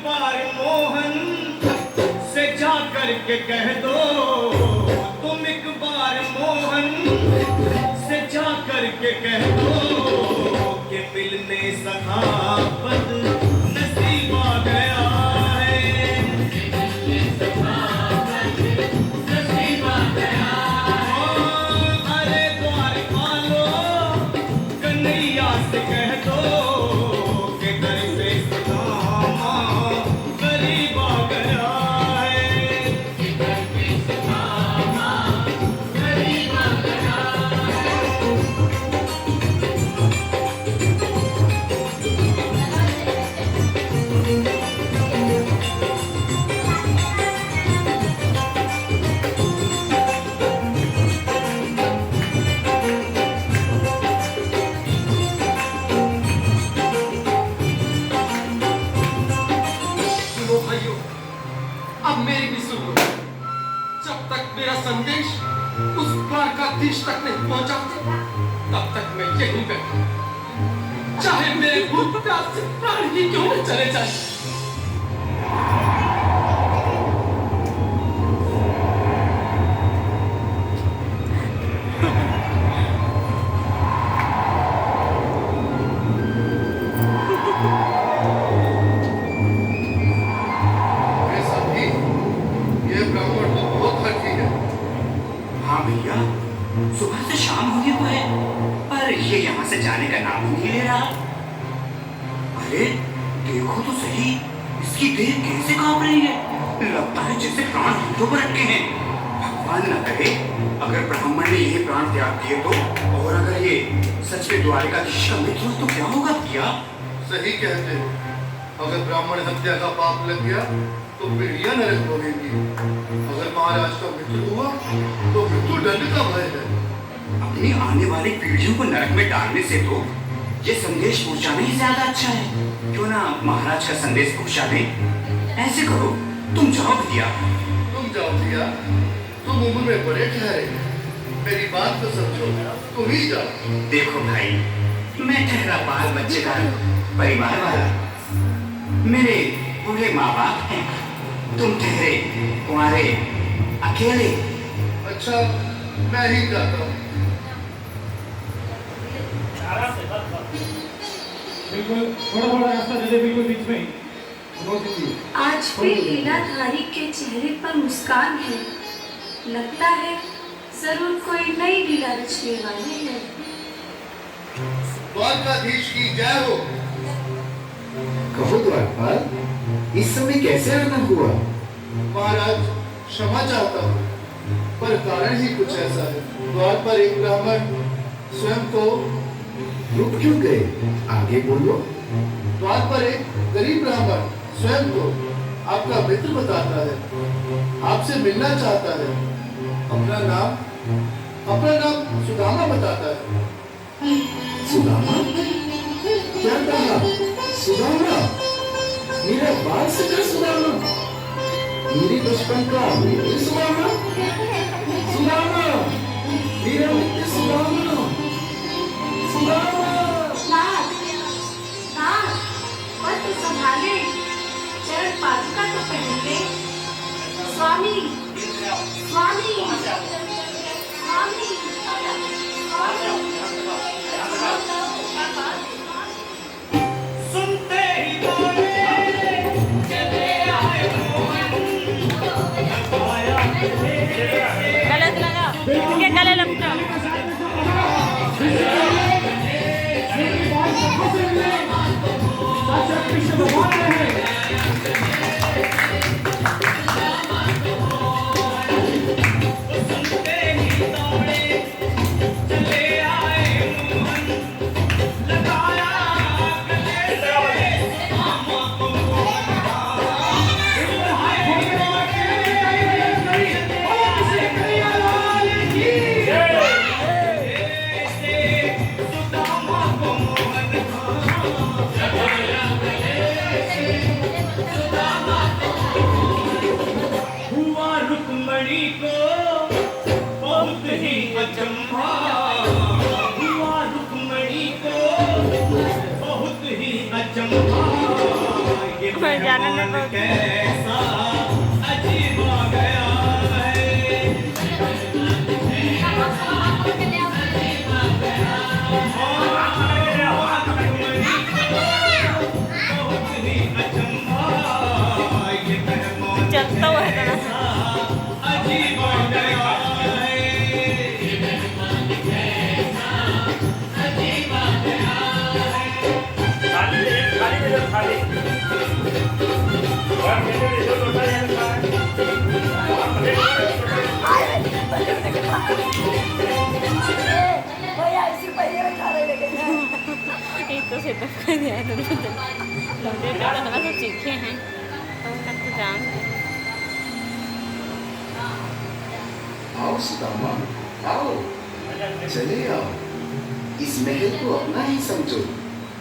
बार मोहन से जा करके कह दो, तुम एक बार मोहन से जा करके कह दो कि मिलने सखावत नसीब आ गया है, मिलने सखावत नसीब आ गया है। अरे द्वार पालो कन्हैया से कह दो कि घर पे सदामा गरीब आ गया है, कि घर पे सदामा गरीब आ गया है। सुनो भाइयों, अब मेरी भी सुनो। जब तक मेरा संदेश उस द्वारकाधीश तक नहीं पहुंचा, तब तक मैं यहीं बैठा, चाहे मेरे भूत प्यास से प्राण ही क्यों न चले जाए। ऐसा भी ये ब्राह्मण तो बहुत हठी है। हाँ भैया, सुबह से शाम हो गई हुई है, पर ये यहाँ से जाने का नाम नहीं ले रहा। अरे देखो तो सही, इसकी देह कैसे कांप रही है, लगता है जैसे प्राण हाथों पर अटके हैं। भगवान न करे अगर ब्राह्मण ने ये प्राण त्याग दिए तो, और अगर ये सच में द्वारकाधीश का मित्र हो तो क्या होगा भैया? सही कहते हो, अगर ब्राह्मण हत्या का पाप लग गया तो पीढ़ियां नरक भोगेंगी। अगर महाराज का मृत्यु हुआ तो मृत्यु दंड का भय है। अपनी आने वाली पीढ़ियों को नरक में डालने से तो ये संदेश पहुंचाना ही ज्यादा अच्छा है। क्यों ना महाराज का संदेश पहुंचा दें? ऐसे करो, तुम जाओ भैया। तुम जाओ भैया, तुम उम्र में बड़े ठहरे, मेरी बात तो समझो, तुम ही जाओ। देखो भाई, मैं ठहरा बाल बच्चे का परिवार वाला, मेरे बूढ़े माँ बाप हैं, तुम ठहरे कुंवारे अकेले। अच्छा, मैं ही जाता हूँ। बिल्कुल थोड़ा थोड़ा रास्ता दे दे, बिल्कुल बीच में ही। आज भी लीलाधारी के चेहरे पर मुस्कान है, लगता है जरूर कोई नई लीला रचने वाले हैं। द्वारकाधीश की जय हो। कहो द्वारपाल, इस समय कैसे आना हुआ? महाराज क्षमा चाहता हूँ, पर कारण ही कुछ ऐसा है। द्वार पर एक ब्राह्मण स्वयं को रुक क्यों गए? आगे बोलो। द्वार पर एक गरीब ब्राह्मण स्वयं को आपका मित्र बताता है, आपसे मिलना चाहता है। अपना नाम सुदामा बताता है। सुदामा? क्या कहा? सुदामा? मेरा बाल सका सुदामा? मेरे बचपन का मित्र सुदामा? सुदामा? मेरा मित्र सुदामा? सुदामा? नाथ, नाथ, और तो संभाले, चरण पादुका तो पहन ले। स्वामी, स्वामी, स्वामी, सुनते ही बोले चले आए मोहन, आया गलत लगा, ये गले लगता। भगवान है। जाने में बहुत कैसा अजीब आ गया है बहुत ही अचंभा ये मेहमान चलता हुआ है थोड़ा अजीब आ गया है itu sih tapi ya dulu dia udah kena suci हैं kan तो जान आओ सुदामा, आओ, चले आओ। इस महल को अपना ही समझो।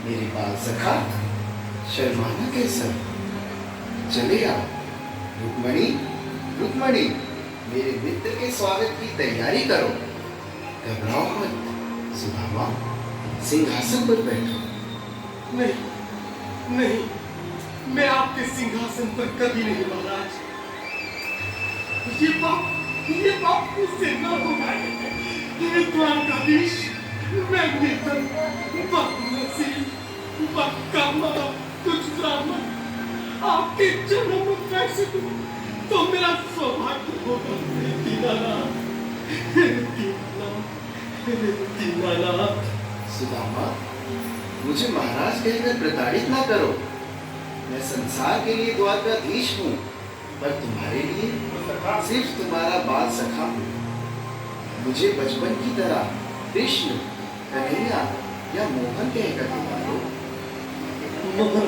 मेरी बात सखा, शर्माना कैसा? चले आओ। रुक्मणी, रुक्मणी, मेरे मित्र के स्वागत की तैयारी करो। घबराओ मत। सुदामा, सिंहासन पर बैठो। नहीं नहीं, मैं आपके सिंहासन पर कभी नहीं महाराज। ये पाप मुझसे न होगा। ये द्वारकाधीश, मैं निर्धन, बदनसीब, बदकामा, तुझ ब्राह्मण, आपके चरणों में कैसे दूं? तो मेरा सौभाग्य होगा। दीनानाथ, दीनानाथ। सुदामा, मुझे महाराज कहकर प्रताड़ित ना करो। मैं संसार के लिए द्वारकाधीश हूँ, पर तुम्हारे लिए सिर्फ तुम्हारा बाल सखा हूँ। मुझे बचपन की तरह कृष्ण, कन्हैया या मोहन कहकर पुकारो। मोहन